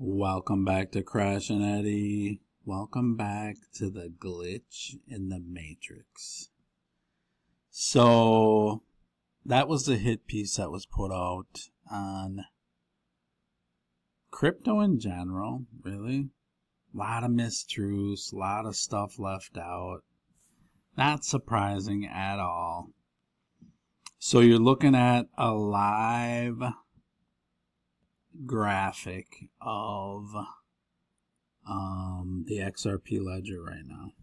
Welcome back to Crash and Eddie. Welcome back to the glitch in the Matrix. So, that was the hit piece that was put out on crypto in general, really. A lot of mistruths, a lot of stuff left out. Not surprising at all. So you're looking at a live graphic of the XRP ledger right now.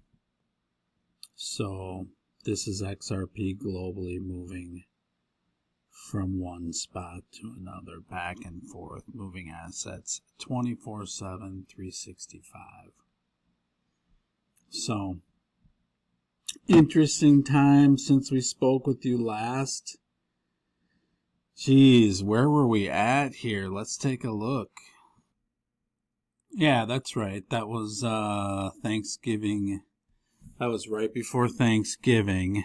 So this is XRP globally moving from one spot to another, back and forth, moving assets 24/7, 365. So interesting time since we spoke with you last. Geez, where were we at here? Let's take a look. Yeah, that's right. That was Thanksgiving. That was right before Thanksgiving.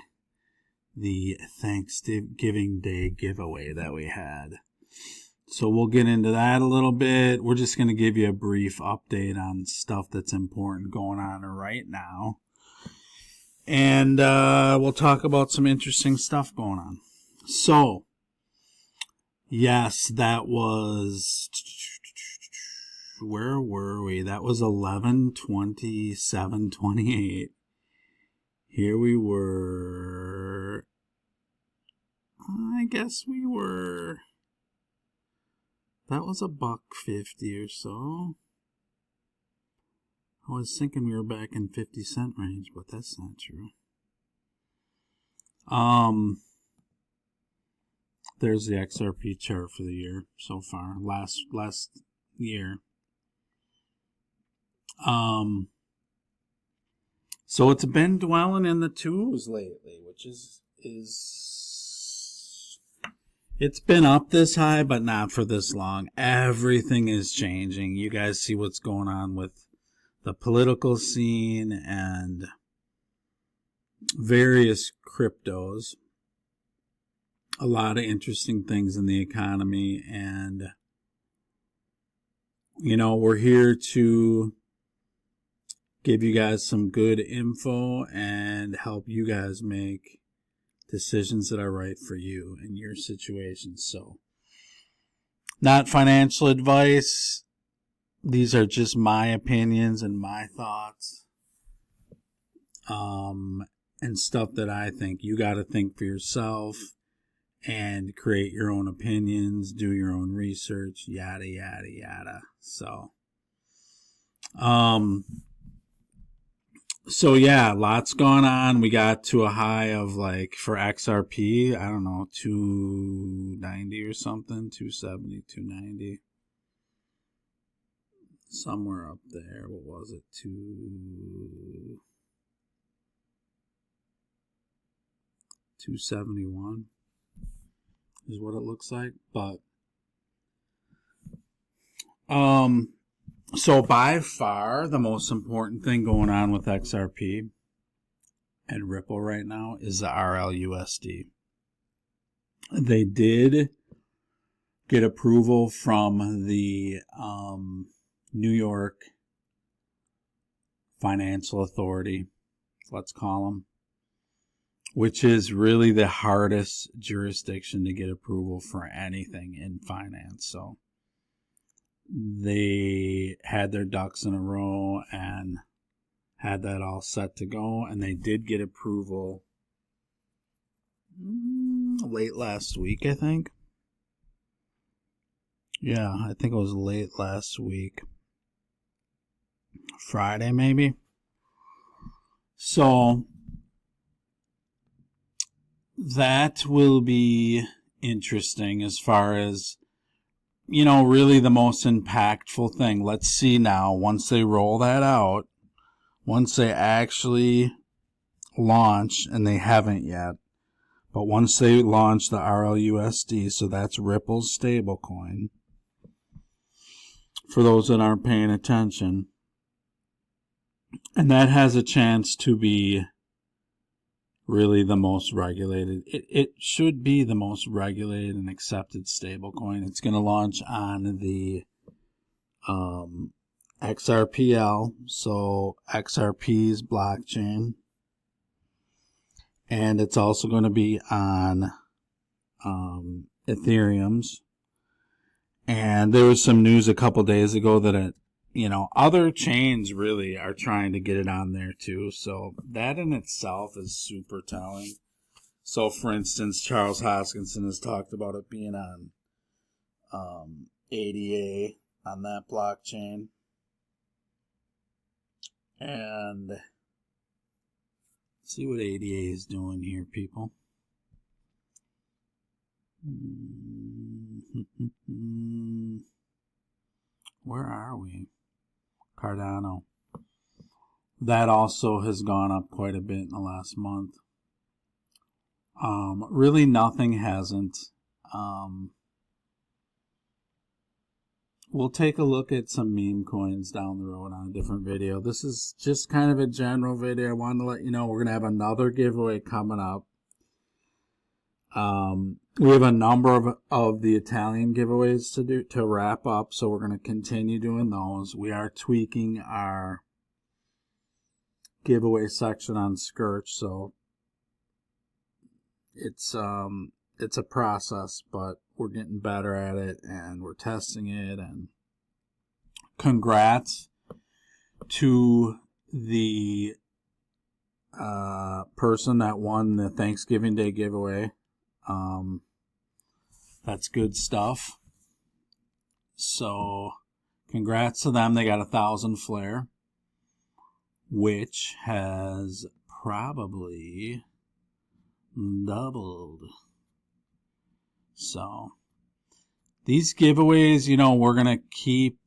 The Thanksgiving Day giveaway that we had. So we'll get into that a little bit. We're just going to give you a brief update on stuff that's important going on right now. And we'll talk about some interesting stuff going on. So, yes, that was, where were we? That was 11/27/28. Here we were, I guess we were, that was $1.50 or so. I was thinking we were back in 50-cent range, but that's not true. There's the XRP chart for the year so far, last year. So it's been dwelling in the twos lately, which is it's been up this high, but not for this long. Everything is changing. You guys see what's going on with the political scene and various cryptos. A lot of interesting things in the economy, and we're here to give you guys some good info and help you guys make decisions that are right for you in your situation. So, not financial advice. These are just my opinions and my thoughts, and stuff that I think. You got to think for yourself and create your own opinions, do your own research, yada, yada, yada. So yeah, lots going on. We got to a high of, like, for XRP, I don't know, 290 or something, 270, 290. Somewhere up there. What was it? 271 is what it looks like. But so by far the most important thing going on with XRP and Ripple right now is the RLUSD. They did get approval from the New York Financial Authority, let's call them, which is really the hardest jurisdiction to get approval for anything in finance. So they had their ducks in a row and had that all set to go, and they did get approval late last week, I think. Yeah, I think it was late last week. Friday, maybe. So that will be interesting as far as, really the most impactful thing. Let's see now, once they roll that out, once they actually launch, and they haven't yet, but once they launch the RLUSD, so that's Ripple's stablecoin, for those that aren't paying attention, and that has a chance to be really the most regulated. It should be the most regulated and accepted stablecoin. It's going to launch on the XRPL, so XRP's blockchain. And it's also going to be on Ethereum's. And there was some news a couple days ago that other chains really are trying to get it on there too. So that in itself is super telling. So for instance, Charles Hoskinson has talked about it being on ADA on that blockchain. And let's see what ADA is doing here, people. Where are we? Cardano. That also has gone up quite a bit in the last month. Really nothing hasn't. We'll take a look at some meme coins down the road on a different video. This is just kind of a general video. I wanted to let you know we're going to have another giveaway coming up. We have a number of the Italian giveaways to wrap up, so we're going to continue doing those. We are tweaking our giveaway section on Skearch, so it's a process, but we're getting better at it and we're testing it. And congrats to the person that won the Thanksgiving Day giveaway. That's good stuff. So congrats to them. They got 1,000 FLR, which has probably doubled. So these giveaways, we're going to keep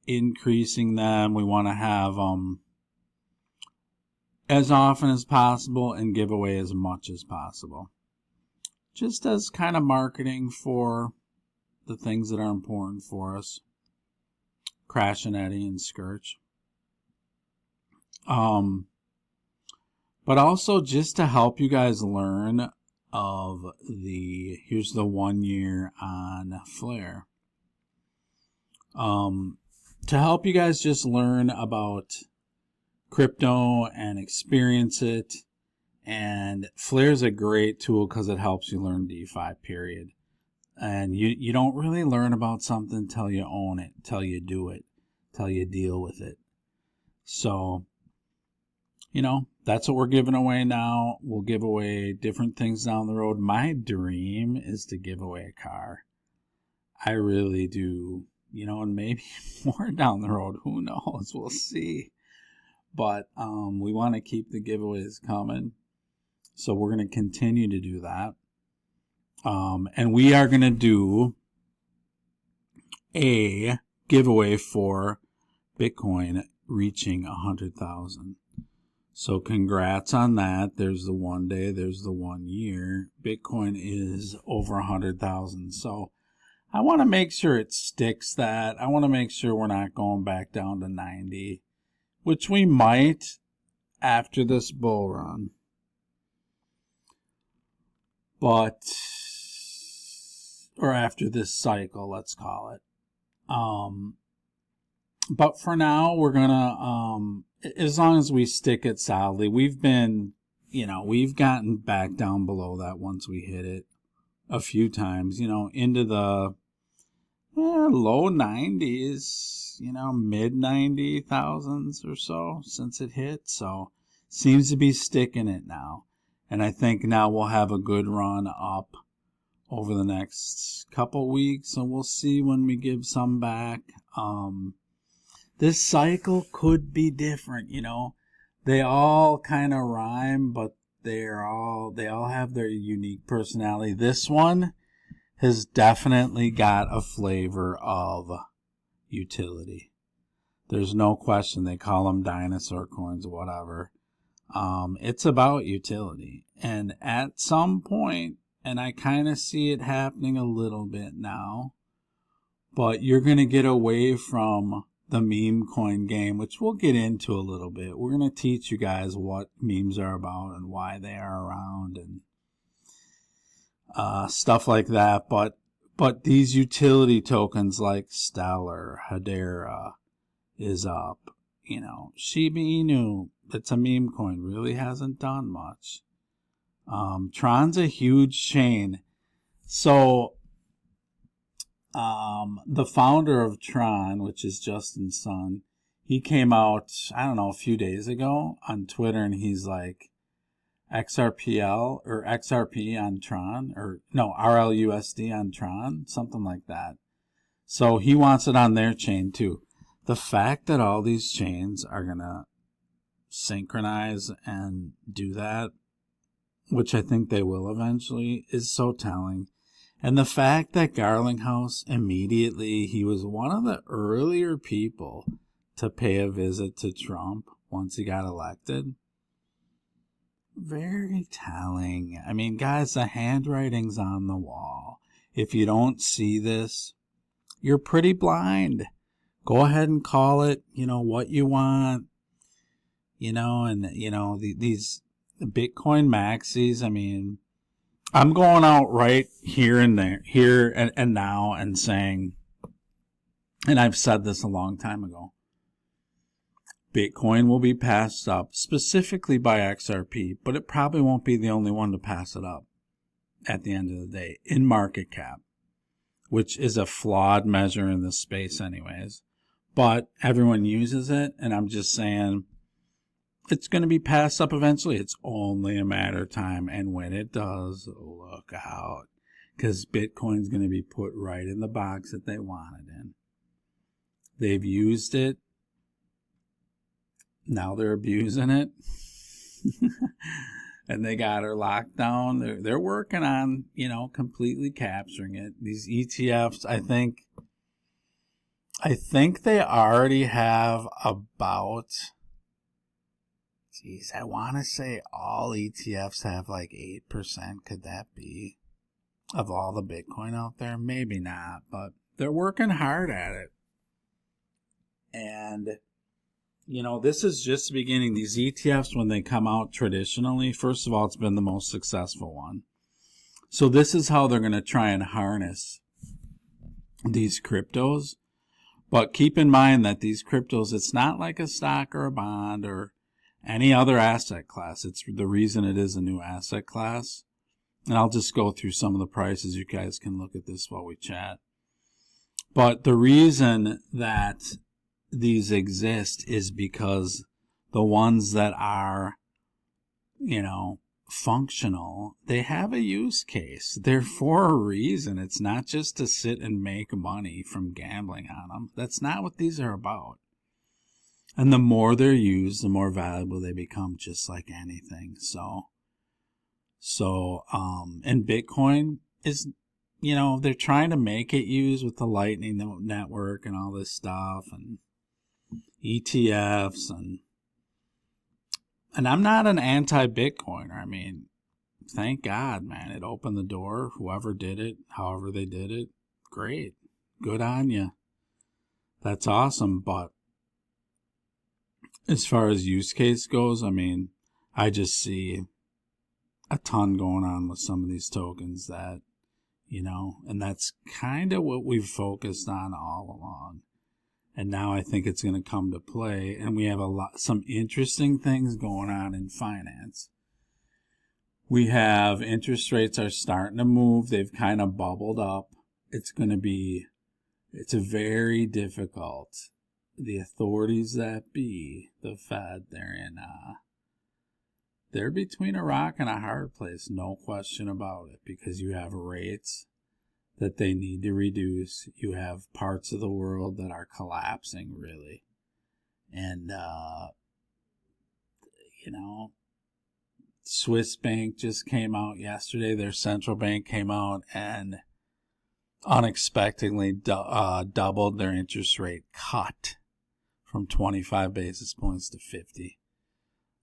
increasing them. We want to have them as often as possible and give away as much as possible. Just as kind of marketing for the things that are important for us. Crash and Eddie and Skearch. But also just to help you guys learn of here's the 1 year on FLR. To help you guys just learn about crypto and experience it. And FLR is a great tool because it helps you learn DeFi, period. And you don't really learn about something till you own it, till you do it, till you deal with it. So, that's what we're giving away now. We'll give away different things down the road. My dream is to give away a car. I really do. And maybe more down the road. Who knows? We'll see. But we want to keep the giveaways coming. So we're going to continue to do that. And we are going to do a giveaway for Bitcoin reaching 100,000. So congrats on that. There's the 1 day, there's the 1 year. Bitcoin is over 100,000. So I want to make sure it sticks that. I want to make sure we're not going back down to 90, which we might after this bull run. Or after this cycle, let's call it. But for now, we're gonna, as long as we stick it solidly, we've been, we've gotten back down below that once we hit it a few times, into the low 90s, mid 90,000s or so since it hit. So seems to be sticking it now. And I think now we'll have a good run up over the next couple weeks, and we'll see when we give some back. This cycle could be different, They all kind of rhyme, but they all have their unique personality. This one has definitely got a flavor of utility. There's no question. They call them dinosaur coins or whatever. It's about utility. And at some point, and I kind of see it happening a little bit now, but you're going to get away from the meme coin game, which we'll get into a little bit. We're going to teach you guys what memes are about and why they are around and stuff like that. But But these utility tokens like Stellar, Hedera is up. You know, Shiba Inu, it's a meme coin, really hasn't done much. Tron's a huge chain. So, the founder of Tron, which is Justin's son, he came out, I don't know, a few days ago on Twitter, and he's like, XRPL or XRP on Tron, or no, RLUSD on Tron, something like that. So he wants it on their chain too. The fact that all these chains are going to synchronize and do that, which I think they will eventually, is so telling. And the fact that Garlinghouse immediately, he was one of the earlier people to pay a visit to Trump once he got elected. Very telling. I mean, guys, the handwriting's on the wall. If you don't see this, you're pretty blind. Go ahead and call it, what you want. And, these Bitcoin maxis, I mean, I'm going out right here and there, here and now and saying, and I've said this a long time ago, Bitcoin will be passed up specifically by XRP, but it probably won't be the only one to pass it up at the end of the day in market cap, which is a flawed measure in this space anyways. But everyone uses it, and I'm just saying it's going to be passed up eventually. It's only a matter of time, and when it does, look out, because Bitcoin's going to be put right in the box that they want it in. They've used it. Now they're abusing it. And they got her locked down. They're working on, completely capturing it. These ETFs, I think they already have about, I want to say all ETFs have like 8%. Could that be of all the Bitcoin out there? Maybe not, but they're working hard at it. And this is just the beginning. These ETFs, when they come out traditionally, first of all, it's been the most successful one. So this is how they're going to try and harness these cryptos. But keep in mind that these cryptos, it's not like a stock or a bond or any other asset class. It's the reason it is a new asset class. And I'll just go through some of the prices. You guys can look at this while we chat. But the reason that these exist is because the ones that are, functional, they have a use case. They're for a reason. It's not just to sit and make money from gambling on them. That's not what these are about. And the more they're used, the more valuable they become, just like anything. And Bitcoin is, they're trying to make it used with the Lightning Network and all this stuff and ETFs and I'm not an anti-Bitcoiner. I mean, thank God, man. It opened the door. Whoever did it, however they did it, great. Good on you. That's awesome. But as far as use case goes, I mean, I just see a ton going on with some of these tokens that, and that's kind of what we've focused on all along. And now I think it's going to come to play. And we have some interesting things going on in finance. We have interest rates are starting to move. They've kind of bubbled up. It's very difficult. The authorities that be, the Fed, they're between a rock and a hard place. No question about it, because you have rates that they need to reduce. You have parts of the world that are collapsing, really. And, Swiss Bank just came out yesterday. Their central bank came out and unexpectedly doubled their interest rate cut from 25 basis points to 50.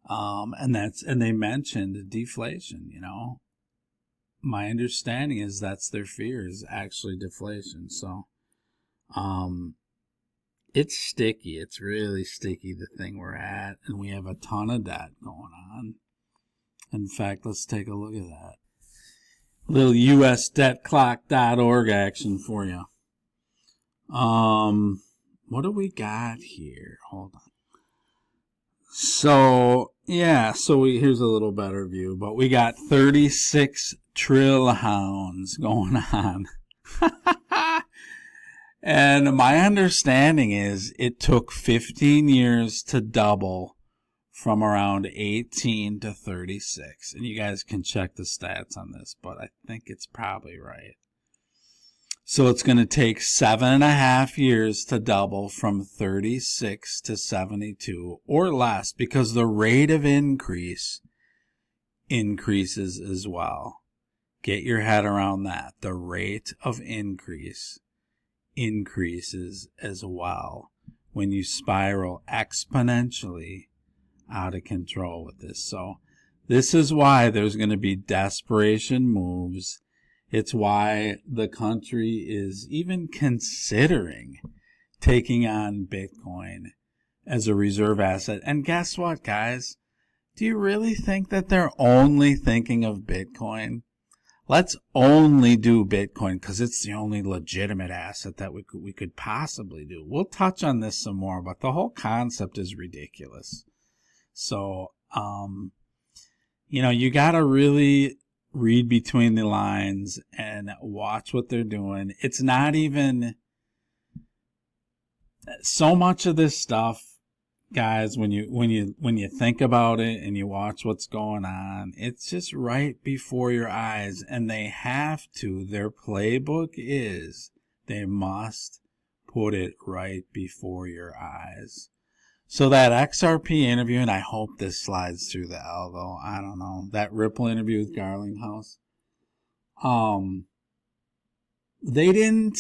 And they mentioned deflation, My understanding is that's their fear, is actually deflation. So, it's sticky. It's really sticky, the thing we're at. And we have a ton of debt going on. In fact, let's take a look at that. Little usdebtclock.org action for you. What do we got here? Hold on. So, yeah, here's a little better view, but we got 36 trill hounds going on. And my understanding is it took 15 years to double from around 18 to 36. And you guys can check the stats on this, but I think it's probably right. So it's going to take 7.5 years to double from 36 to 72 or less, because the rate of increase increases as well. Get your head around that. The rate of increase increases as well when you spiral exponentially out of control with this. So this is why there's going to be desperation moves. It's why the country is even considering taking on Bitcoin as a reserve asset. And guess what, guys? Do you really think that they're only thinking of Bitcoin? Let's only do Bitcoin because it's the only legitimate asset that we could possibly do. We'll touch on this some more, but the whole concept is ridiculous. So, you got to really read between the lines and watch what they're doing. It's not even so much of this stuff, guys, when you think about it and you watch what's going on, it's just right before your eyes, and they have to. Their playbook is they must put it right before your eyes. So that XRP interview, and I hope this slides through the algo, I don't know, that Ripple interview with Garlinghouse, they didn't,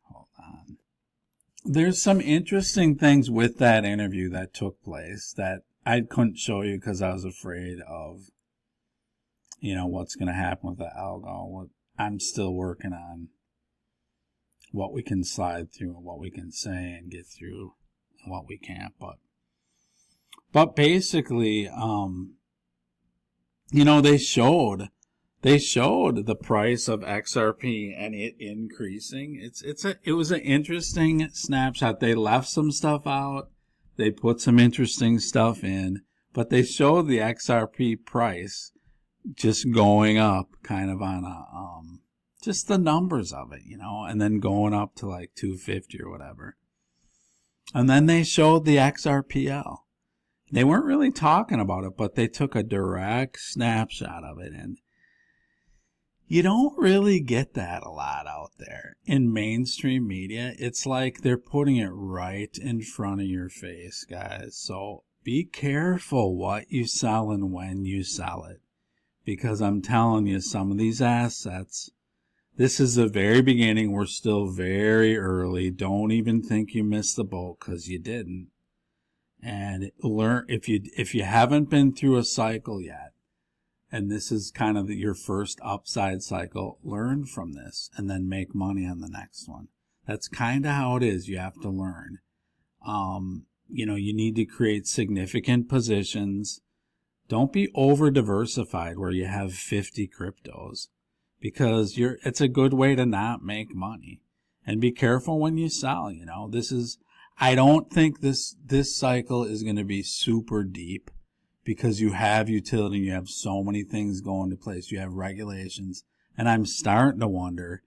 hold on. There's some interesting things with that interview that took place that I couldn't show you because I was afraid of, what's going to happen with the algo. I'm still working on what we can slide through and what we can say and get through and what we can't. But basically, they showed the price of XRP and it increasing. It was an interesting snapshot. They left some stuff out. They put some interesting stuff in, but they showed the XRP price just going up kind of on a, just the numbers of it, and then going up to like 250 or whatever. And then they showed the XRPL. They weren't really talking about it, but they took a direct snapshot of it. And you don't really get that a lot out there in mainstream media. It's like they're putting it right in front of your face, guys. So be careful what you sell and when you sell it. Because I'm telling you, some of these assets, this is the very beginning. We're still very early. Don't even think you missed the boat, because you didn't. And learn, if you haven't been through a cycle yet, and this is kind of your first upside cycle, learn from this and then make money on the next one. That's kind of how it is. You have to learn. You need to create significant positions. Don't be over diversified where you have 50 cryptos, because it's a good way to not make money. And be careful when you sell. I don't think this cycle is going to be super deep, because you have utility, you have so many things going into place, you have regulations, and I'm starting to wonder.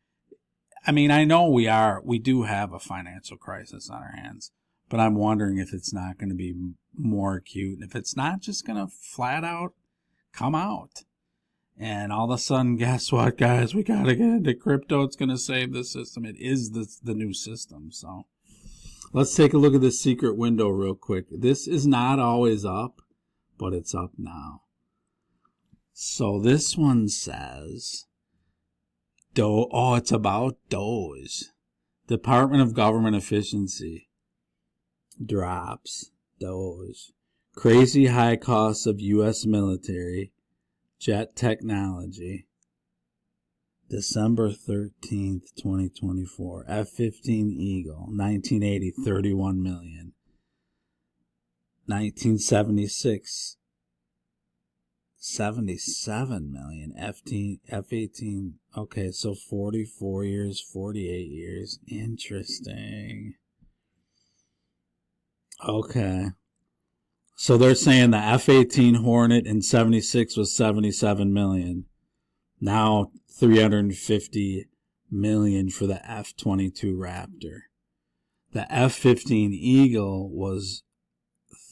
I mean, I know we do have a financial crisis on our hands, but I'm wondering if it's not going to be more acute, and if it's not just going to flat out come out. And all of a sudden, guess what, guys? We got to get into crypto. It's going to save the system. It is the new system. So let's take a look at this secret window real quick. This is not always up, but it's up now. So this one says, it's about Doge. Department of Government Efficiency drops Doge. Crazy high costs of U.S. military jet technology. December 13th, 2024. F-15 Eagle, 1980, 31 million. 1976, 77 million. F18. Okay, so 44 years, 48 years. Interesting. Okay. So they're saying the F-18 Hornet in 76 was 77 million. Now 350 million for the F-22 Raptor. The F-15 Eagle was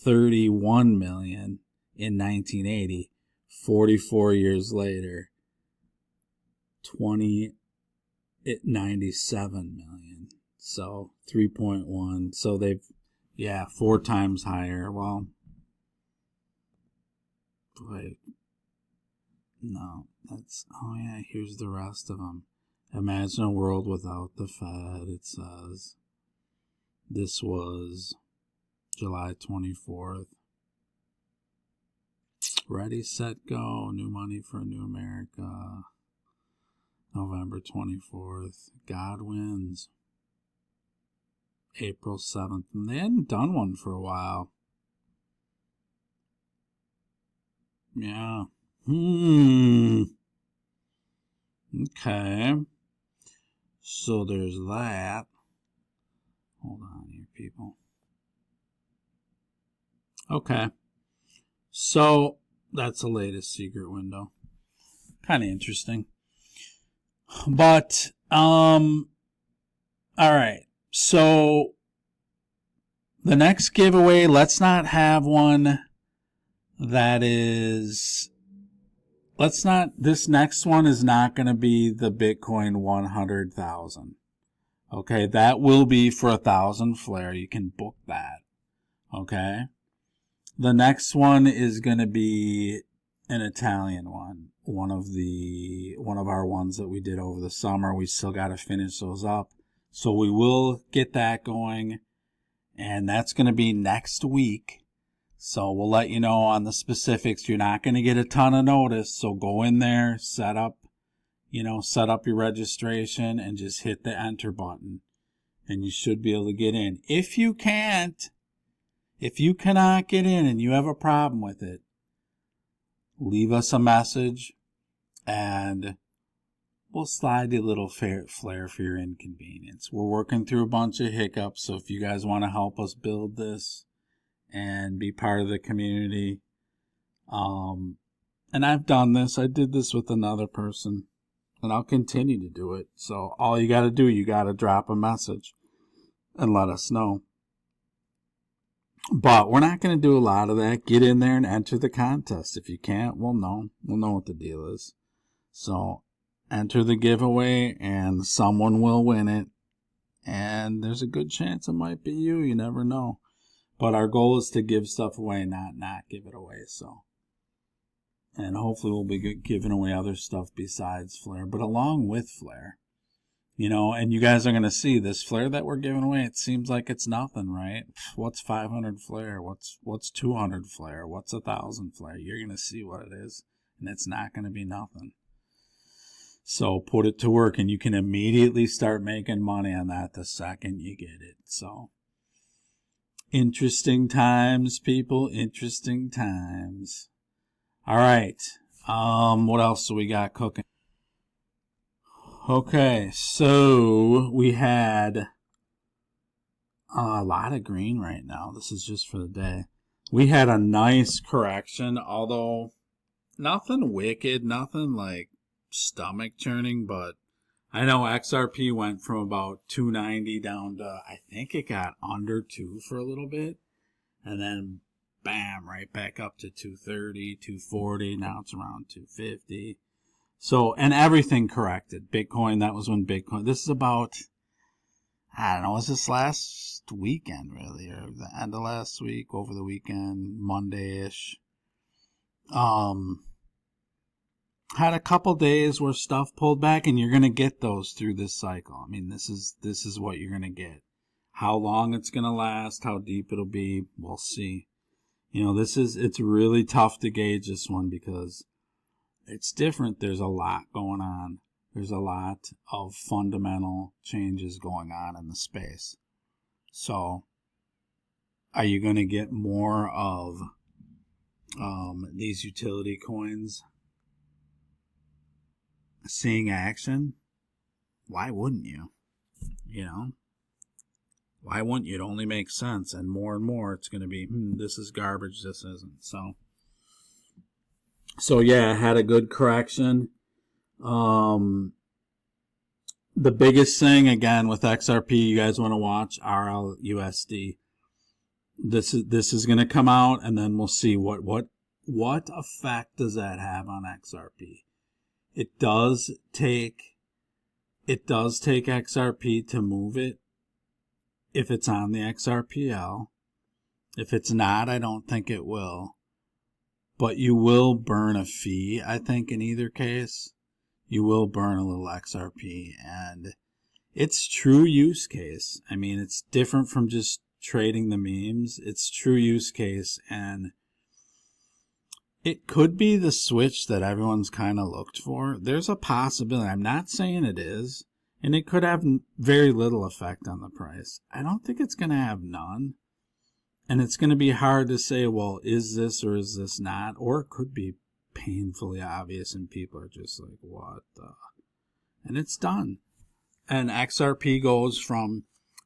31 million in 1980. 44 years later, 97 million. So 3.1. So they've, 4 times higher. Well, wait. No, that's, oh yeah, here's the rest of them. Imagine a world without the Fed, it says. This was July 24th. Ready, Set, Go. New Money for a New America. November 24th. God Wins. April 7th. And they hadn't done one for a while. Yeah. Okay. So there's that. Hold on here, people. Okay. So that's the latest secret window. Kind of interesting. But, all right. So the next giveaway, let's not have one that is, this next one is not going to be the Bitcoin 100,000. Okay, that will be for 1,000 flare. You can book that. Okay. The next one is going to be an Italian one. One of our ones that we did over the summer. We still got to finish those up. So we will get that going. And that's going to be next week. So we'll let you know on the specifics. You're not going to get a ton of notice. So go in there, set up your registration and just hit the enter button. And you should be able to get in. If you cannot get in and you have a problem with it, leave us a message and we'll slide you a little flare for your inconvenience. We're working through a bunch of hiccups, so if you guys want to help us build this and be part of the community, and I've done this. I did this with another person, and I'll continue to do it. So all you got to do, you got to drop a message and let us know. But we're not going to do a lot of that. Get in there and enter the contest. If you can't, we'll know what the deal is. So enter the giveaway and someone will win it. And there's a good chance it might be you. You never know. But our goal is to give stuff away, not give it away. So, and hopefully we'll be giving away other stuff besides flare, but along with flare. And you guys are going to see this flare that we're giving away. It seems like it's nothing, right? What's 500 flare? What's 200 flare? What's 1,000 flare? You're going to see what it is, and it's not going to be nothing. So put it to work, and you can immediately start making money on that the second you get it. So interesting times, people. Interesting times. All right. What else do we got cooking? Okay, so we had a lot of green right now. This is just for the day. We had a nice correction, although nothing wicked, nothing like stomach churning, but I know XRP went from about 290 down to, I think it got under 2 for a little bit, and then bam, right back up to 230, 240, now it's around 250. So, and everything corrected. Bitcoin, that was when Bitcoin, this is about, I don't know, was this last weekend really, or the end of last week, over the weekend, Monday-ish. Had a couple days where stuff pulled back, and you're going to get those through this cycle. I mean, this is what you're going to get. How long it's going to last, how deep it'll be, we'll see. It's really tough to gauge this one because it's different. There's a lot going on. There's a lot of fundamental changes going on in the space. So, are you going to get more of these utility coins seeing action, why wouldn't you? You know? Why wouldn't you? It only makes sense. And more it's going to be, this is garbage, this isn't. So yeah, I had a good correction. The biggest thing, again, with XRP, you guys want to watch RLUSD. This is going to come out, and then we'll see what effect does that have on XRP. It does take XRP to move it if it's on the XRPL. If it's not, I don't think it will. But you will burn a fee, I think, in either case. You will burn a little XRP, and it's true use case. I mean, it's different from just trading the memes. It's true use case, and it could be the switch that everyone's kind of looked for. There's a possibility. I'm not saying it is, and it could have very little effect on the price. I don't think it's going to have none, and it's going to be hard to say, well, is this or is this not? Or it could be painfully obvious, and people are just like, what the? And it's done. And XRP goes from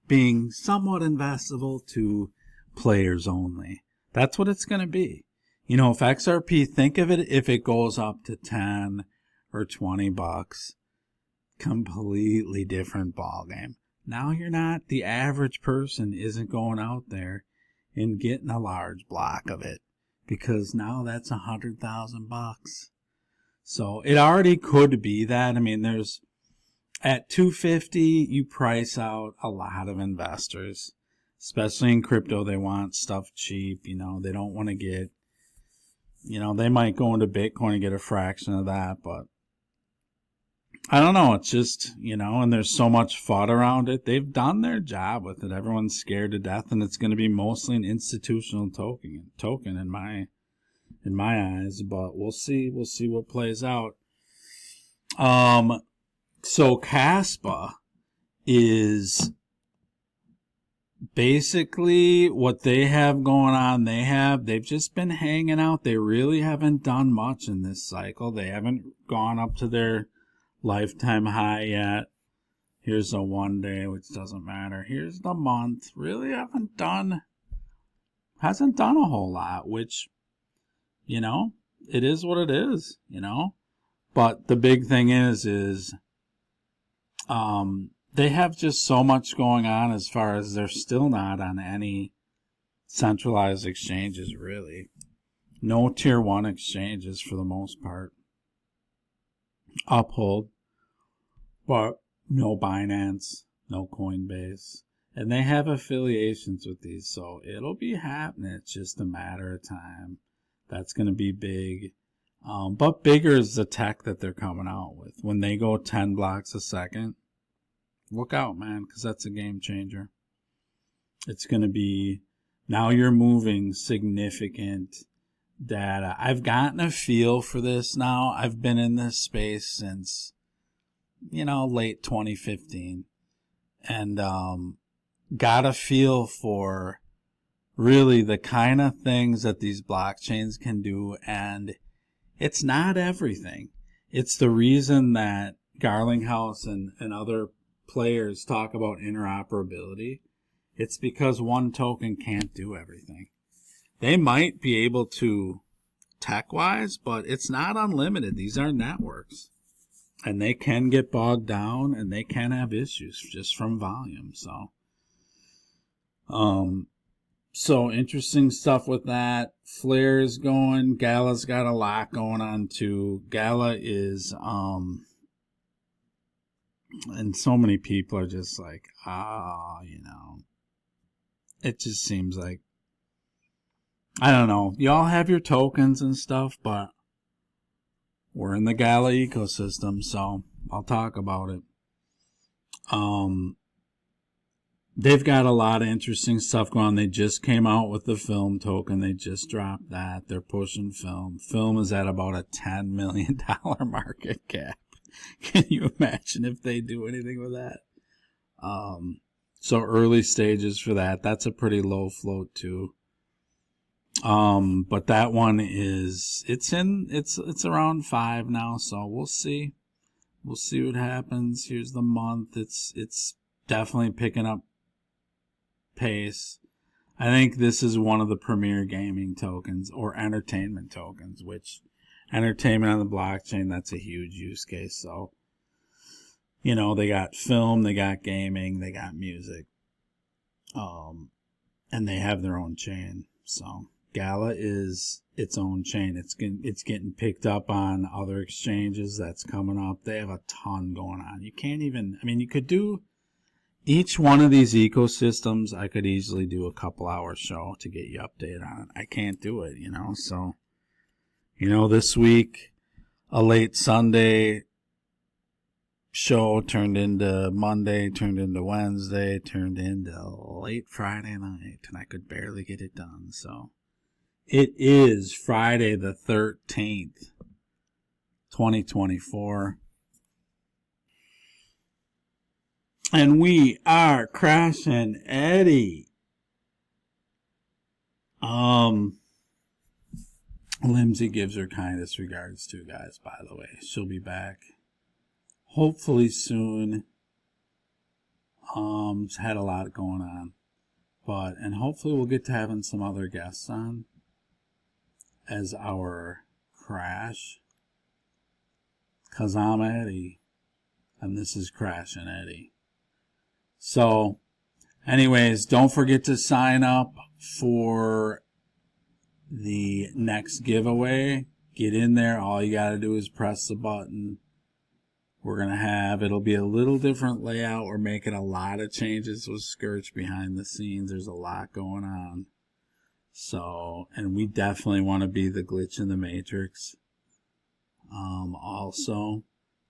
being somewhat investable to players only. That's what it's going to be. You know, if XRP, think of it, if it goes up to 10 or 20 bucks, completely different ballgame. Now you're not, the average person isn't going out there and getting a large block of it, because now that's 100,000 bucks. So it already could be that. I mean, there's, at 250, you price out a lot of investors, especially in crypto. They want stuff cheap. You know, they don't want to get, you know, they might go into Bitcoin and get a fraction of that, but I don't know. It's just, you know, and there's so much FUD around it. They've done their job with it. Everyone's scared to death, and it's going to be mostly an institutional token in my eyes, but we'll see what plays out. So Caspa is basically what they have going on. They've just been hanging out. They really haven't done much in this cycle. They haven't gone up to their lifetime high yet. Here's a 1 day, which doesn't matter. Here's the month. Really hasn't done a whole lot, which, you know, it is what it is, you know. But the big thing is they have just so much going on, as far as they're still not on any centralized exchanges, really. No tier 1 exchanges for the most part. Uphold, but no Binance, no Coinbase. And they have affiliations with these, so it'll be happening. It's just a matter of time. That's going to be big. But bigger is the tech that they're coming out with. When they go 10 blocks a second, look out, man, because that's a game changer. It's going to be, now you're moving significant data. I've gotten a feel for this now. I've been in this space since, you know, late 2015. And got a feel for really the kind of things that these blockchains can do. And it's not everything. It's the reason that Garlinghouse and other players talk about interoperability. It's because one token can't do everything. They might be able to tech-wise, but it's not unlimited. These are networks. And they can get bogged down, and they can have issues just from volume. So interesting stuff with that. FLR is going. Gala's got a lot going on too. Gala is, and so many people are just like, you know, it just seems like, I don't know. Y'all have your tokens and stuff, but we're in the Gala ecosystem, so I'll talk about it. They've got a lot of interesting stuff going on. They just came out with the film token. They just dropped that. They're pushing film. Film is at about a $10 million market cap. Can you imagine if they do anything with that? So early stages for that. That's a pretty low float too. But that one is, it's around 5 now, so we'll see. We'll see what happens. Here's the month. It's definitely picking up pace. I think this is one of the premier gaming tokens or entertainment tokens, which entertainment on the blockchain, that's a huge use case. So, you know, they got film, they got gaming, they got music. And they have their own chain. So Gala is its own chain. It's getting picked up on other exchanges. That's coming up. They have a ton going on. You can't even, I mean, you could do each one of these ecosystems. I could easily do a couple hour show to get you updated on it. I can't do it, you know. So, you know, this week, a late Sunday show turned into Monday, turned into Wednesday, turned into late Friday night, and I could barely get it done. So it is Friday the 13th, 2024. And we are crashing Eddie. Limsey gives her kindest regards to, guys, by the way. She'll be back hopefully soon. Had a lot going on, and hopefully we'll get to having some other guests on as our crash, cause I'm Eddie and this is Crashing Eddie. So anyways, don't forget to sign up for the next giveaway. Get in there. All you got to do is press the button. We're going to have, it'll be a little different layout. We're making a lot of changes with Skearch behind the scenes. There's a lot going on. So, and we definitely want to be the glitch in the matrix. Also,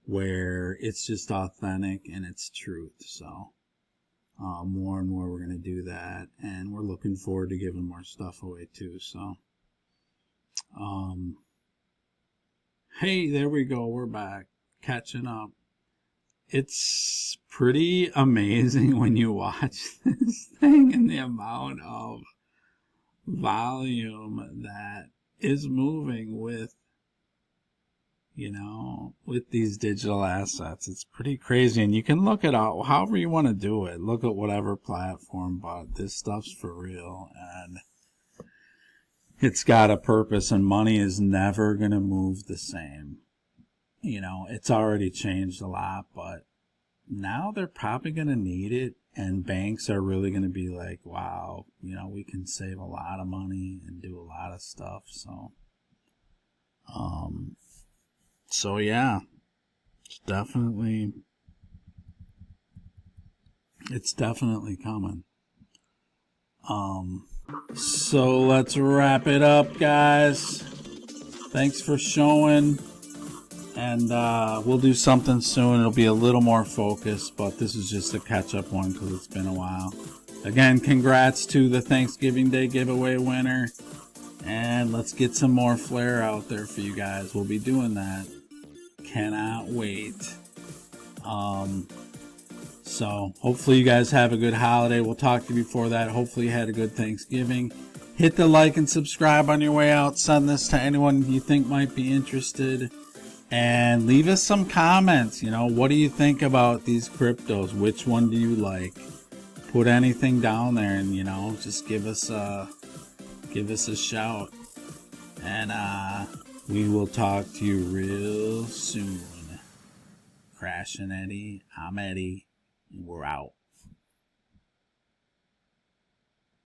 where it's just authentic and it's truth. So, more and more we're going to do that. And we're looking forward to giving more stuff away too. So, hey, there we go. We're back. Catching up. It's pretty amazing when you watch this thing and the amount of volume that is moving with, you know, with these digital assets. It's pretty crazy, and you can look it out however you want to do it. Look at whatever platform, but this stuff's for real, and it's got a purpose, and money is never going to move the same. You know, it's already changed a lot, but now they're probably going to need it, and banks are really going to be like, wow, you know, we can save a lot of money and do a lot of stuff. So yeah, it's definitely coming. So let's wrap it up, guys. Thanks for showing. And we'll do something soon. It'll be a little more focused, but this is just a catch-up one because it's been a while. Again, congrats to the Thanksgiving Day giveaway winner. And let's get some more FLR out there for you guys. We'll be doing that. Cannot wait. So hopefully you guys have a good holiday. We'll talk to you before that. Hopefully you had a good Thanksgiving. Hit the like and subscribe on your way out. Send this to anyone you think might be interested. And leave us some comments. You know, what do you think about these cryptos? Which one do you like? Put anything down there, and you know, just give us a shout. And we will talk to you real soon. Crashing Eddie, I'm Eddie, and we're out.